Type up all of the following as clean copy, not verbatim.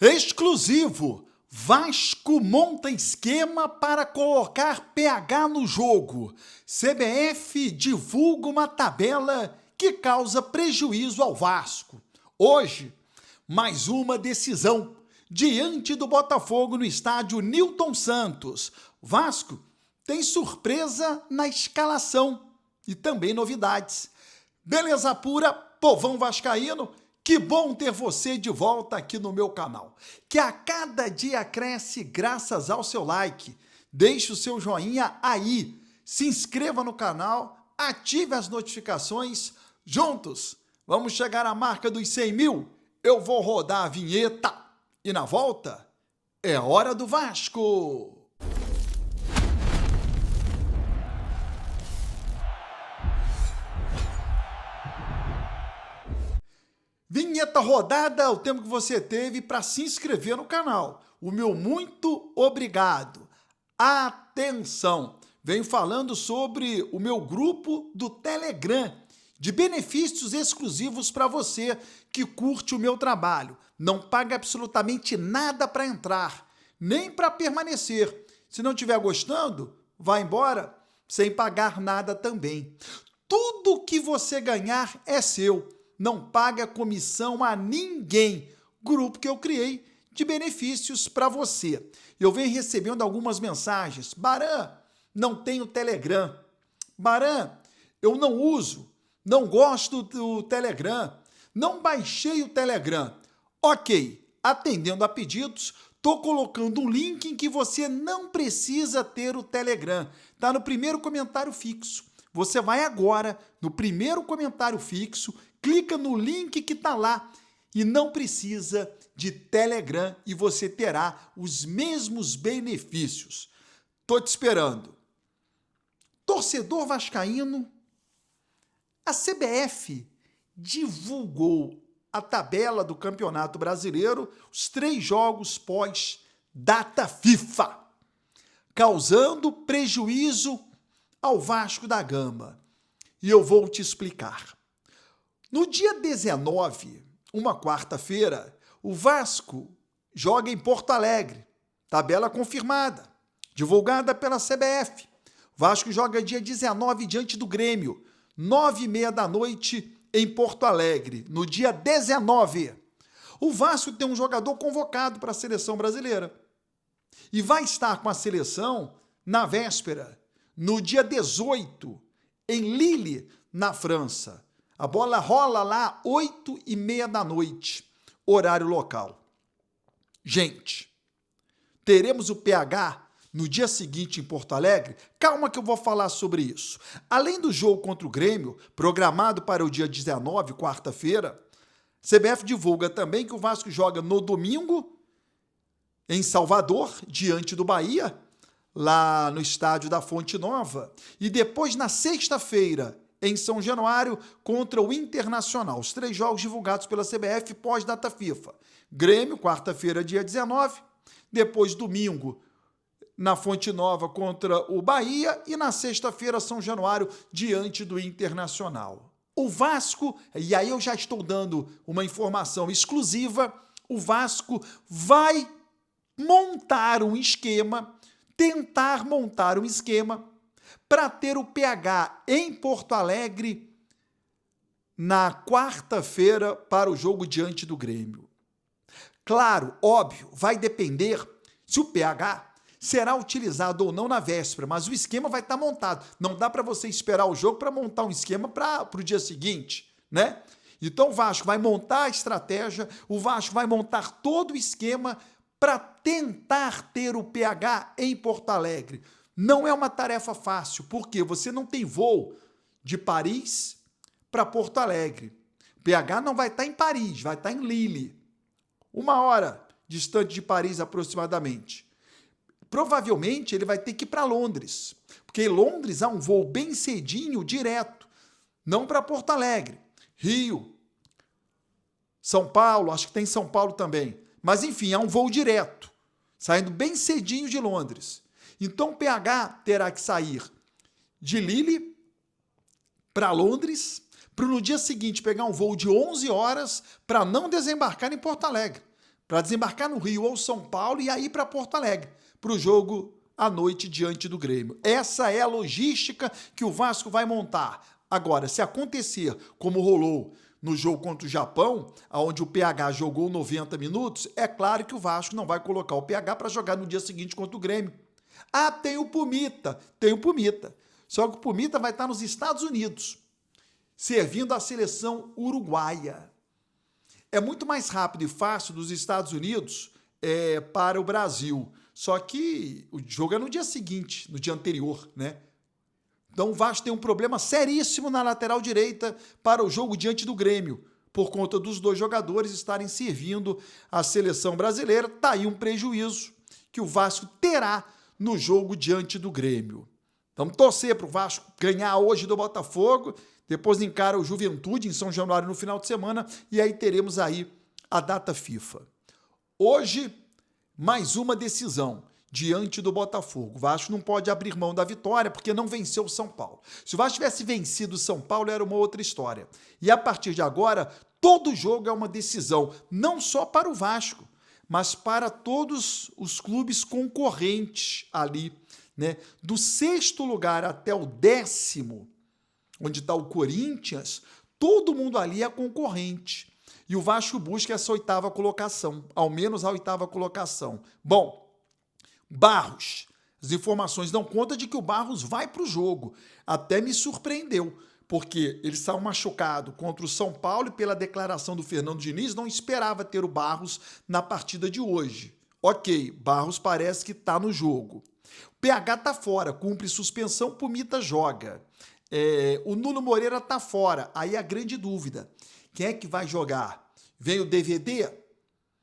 Exclusivo! Vasco monta esquema para colocar PH no jogo. CBF divulga uma tabela que causa prejuízo ao Vasco. Hoje, mais uma decisão diante do Botafogo no estádio Nilton Santos. Vasco tem surpresa na escalação e também novidades. Beleza pura, povão vascaíno? Que bom ter você de volta aqui no meu canal, que a cada dia cresce graças ao seu like. Deixe o seu joinha aí, se inscreva no canal, ative as notificações. Juntos, vamos chegar à marca dos 100 mil. Eu vou rodar a vinheta e na volta é hora do Vasco. Vinheta rodada, o tempo que você teve para se inscrever no canal. O meu muito obrigado. Atenção! Venho falando sobre o meu grupo do Telegram, de benefícios exclusivos para você que curte o meu trabalho. Não paga absolutamente nada para entrar, nem para permanecer. Se não estiver gostando, vá embora sem pagar nada também. Tudo que você ganhar é seu. Não paga comissão a ninguém. Grupo que eu criei de benefícios para você. Eu venho recebendo algumas mensagens. Baran, não tenho Telegram. Baran, eu não uso, não gosto do Telegram, não baixei o Telegram. Ok, atendendo a pedidos, estou colocando um link em que você não precisa ter o Telegram. Está no primeiro comentário fixo. Você vai agora no primeiro comentário fixo, clica no link que está lá e não precisa de Telegram e você terá os mesmos benefícios. Tô te esperando. Torcedor vascaíno, a CBF divulgou a tabela do Campeonato Brasileiro, os 3 jogos pós-data FIFA, causando prejuízo ao Vasco da Gama. E eu vou te explicar. No dia 19, uma quarta-feira, o Vasco joga em Porto Alegre. Tabela confirmada, divulgada pela CBF. O Vasco joga dia 19 diante do Grêmio, 9h30 da noite em Porto Alegre, no dia 19. O Vasco tem um jogador convocado para a seleção brasileira e vai estar com a seleção na véspera, no dia 18, em Lille, na França. A bola rola lá 8h30 da noite, horário local. Gente, teremos o PH no dia seguinte em Porto Alegre? Calma que eu vou falar sobre isso. Além do jogo contra o Grêmio, programado para o dia 19, quarta-feira, CBF divulga também que o Vasco joga no domingo em Salvador, diante do Bahia, lá no estádio da Fonte Nova, e depois na sexta-feira, em São Januário, contra o Internacional. Os 3 jogos divulgados pela CBF pós-data FIFA. Grêmio, quarta-feira, dia 19. Depois, domingo, na Fonte Nova contra o Bahia. E na sexta-feira, São Januário, diante do Internacional. O Vasco, e aí eu já estou dando uma informação exclusiva, o Vasco vai montar um esquema, tentar montar um esquema para ter o PH em Porto Alegre na quarta-feira para o jogo diante do Grêmio. Claro, óbvio, vai depender se o PH será utilizado ou não na véspera, mas o esquema vai estar montado. Não dá para você esperar o jogo para montar um esquema para o dia seguinte, né? Então o Vasco vai montar a estratégia, o Vasco vai montar todo o esquema para tentar ter o PH em Porto Alegre. Não é uma tarefa fácil, porque você não tem voo de Paris para Porto Alegre. O PH não vai estar em Paris, vai estar em Lille. 1 hora distante de Paris aproximadamente. Provavelmente ele vai ter que ir para Londres, porque em Londres há um voo bem cedinho, direto, não para Porto Alegre. Rio, São Paulo, acho que tem São Paulo também. Mas enfim, há um voo direto, saindo bem cedinho de Londres. Então o PH terá que sair de Lille para Londres, para no dia seguinte pegar um voo de 11 horas para não desembarcar em Porto Alegre, para desembarcar no Rio ou São Paulo e aí para Porto Alegre, para o jogo à noite diante do Grêmio. Essa é a logística que o Vasco vai montar. Agora, se acontecer como rolou no jogo contra o Japão, onde o PH jogou 90 minutos, é claro que o Vasco não vai colocar o PH para jogar no dia seguinte contra o Grêmio. Ah, tem o Pumita. Só que o Pumita vai estar nos Estados Unidos, servindo a seleção uruguaia. É muito mais rápido e fácil dos Estados Unidos para o Brasil. Só que o jogo é no dia seguinte, no dia anterior, né? Então o Vasco tem um problema seríssimo na lateral direita para o jogo diante do Grêmio, por conta dos dois jogadores estarem servindo a seleção brasileira. Tá aí um prejuízo que o Vasco terá no jogo diante do Grêmio. Vamos torcer para o Vasco ganhar hoje do Botafogo, depois encara o Juventude em São Januário no final de semana e aí teremos aí a data FIFA. Hoje, mais uma decisão diante do Botafogo. O Vasco não pode abrir mão da vitória porque não venceu o São Paulo. Se o Vasco tivesse vencido o São Paulo, era uma outra história. E a partir de agora, todo jogo é uma decisão, não só para o Vasco, mas para todos os clubes concorrentes ali, né? Do 6º lugar até o 10º, onde está o Corinthians, todo mundo ali é concorrente. E o Vasco busca essa 8ª colocação, ao menos a 8ª colocação. Bom, Barros, as informações dão conta de que o Barros vai para o jogo. Até me surpreendeu, porque ele saiu machucado contra o São Paulo e pela declaração do Fernando Diniz não esperava ter o Barros na partida de hoje. Ok, Barros parece que está no jogo. O PH está fora, cumpre suspensão, Pumita joga. O Nuno Moreira está fora, aí a grande dúvida. Quem é que vai jogar? Vem o DVD?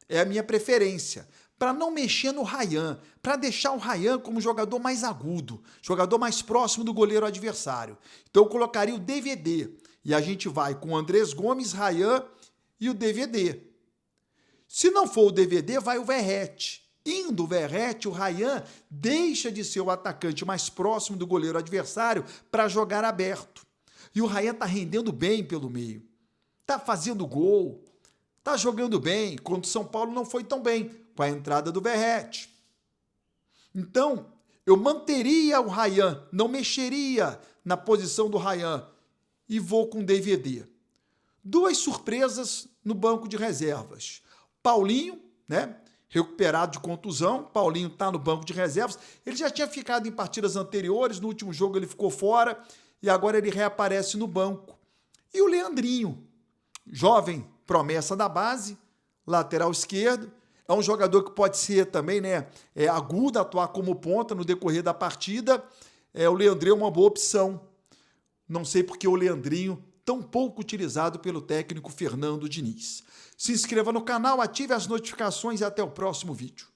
É a minha preferência. Para não mexer no Ryan, para deixar o Ryan como jogador mais agudo, jogador mais próximo do goleiro adversário. Então eu colocaria o DVD e a gente vai com o Andrés Gomes, Ryan e o DVD. Se não for o DVD, vai o Verratti. Indo o Verratti, o Ryan deixa de ser o atacante mais próximo do goleiro adversário para jogar aberto. E o Ryan está rendendo bem pelo meio. Está fazendo gol, está jogando bem. Contra o São Paulo não foi tão bem, com a entrada do Verratti. Então, eu manteria o Ryan, não mexeria na posição do Ryan e vou com DVD. Duas surpresas no banco de reservas. Paulinho, né? Recuperado de contusão, Paulinho está no banco de reservas. Ele já tinha ficado em partidas anteriores, no último jogo ele ficou fora e agora ele reaparece no banco. E o Leandrinho, jovem promessa da base, lateral esquerdo, é um jogador que pode ser também, né, agudo, atuar como ponta no decorrer da partida. O Leandrinho é uma boa opção. Não sei porque o Leandrinho tão pouco utilizado pelo técnico Fernando Diniz. Se inscreva no canal, ative as notificações e até o próximo vídeo.